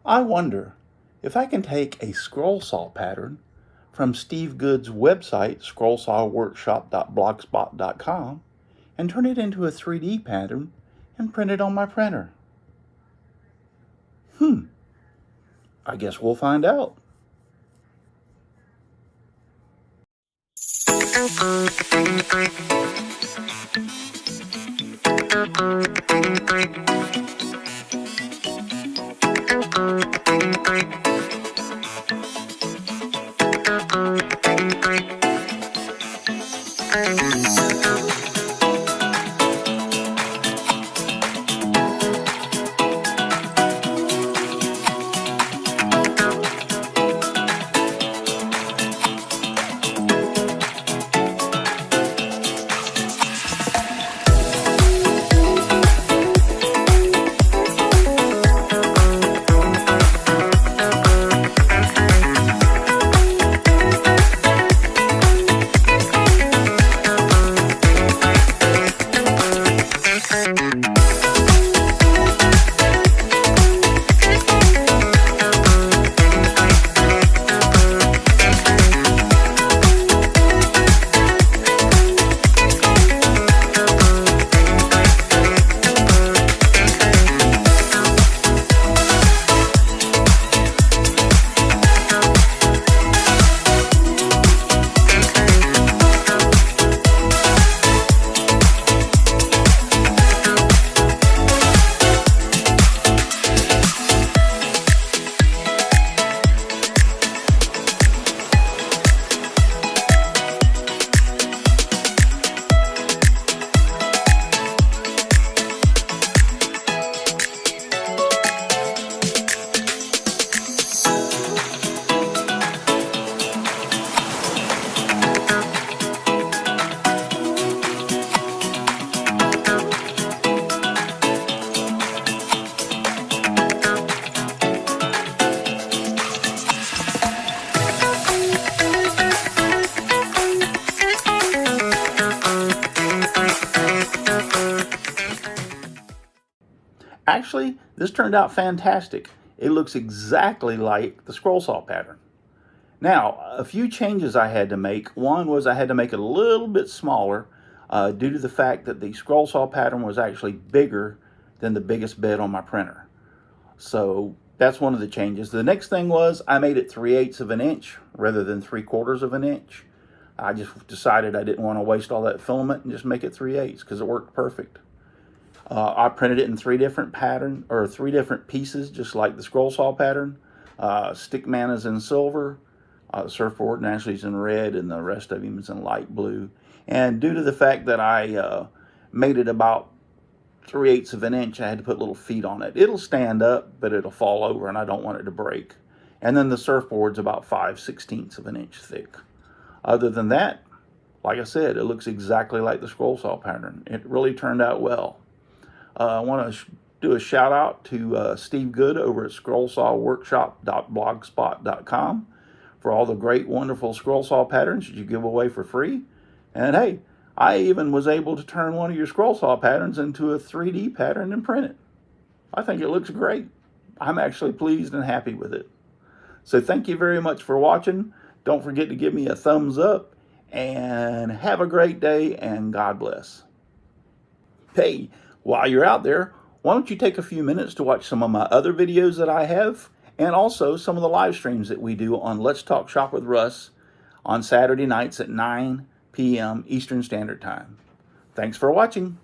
I wonder if I can take a Scrollsaw pattern from Steve Good's website, scrollsawworkshop.blogspot.com, and turn it into a 3D pattern and print it on my printer. I guess we'll find out. Actually, this turned out fantastic. It looks exactly like the Scrollsaw pattern. Now, a few changes I had to make. One was I had to make it a little bit smaller due to the fact that the Scrollsaw pattern was actually bigger than the biggest bed on my printer. So that's one of the changes. The next thing was I made it 3/8 of an inch rather than 3/4 of an inch. I just decided I didn't want to waste all that filament and just make it 3/8 because it worked perfect. I printed it in three different pieces, just like the Scrollsaw pattern. Stickman is in silver, the surfboard naturally is in red, and the rest of him is in light blue. And due to the fact that I made it about 3/8 of an inch, I had to put little feet on it. It'll stand up, but it'll fall over, and I don't want it to break. And then the surfboard's about 5/16 of an inch thick. Other than that, like I said, it looks exactly like the Scrollsaw pattern. It really turned out well. I want to do a shout out to Steve Good over at scrollsawworkshop.blogspot.com for all the great, wonderful Scrollsaw patterns that you give away for free. And hey, I even was able to turn one of your Scrollsaw patterns into a 3D pattern and print it. I think it looks great. I'm actually pleased and happy with it. So thank you very much for watching. Don't forget to give me a thumbs up, and have a great day, and God bless. Hey, while you're out there, why don't you take a few minutes to watch some of my other videos that I have, and also some of the live streams that we do on Let's Talk Shop with Russ on Saturday nights at 9 p.m. Eastern Standard Time. Thanks for watching.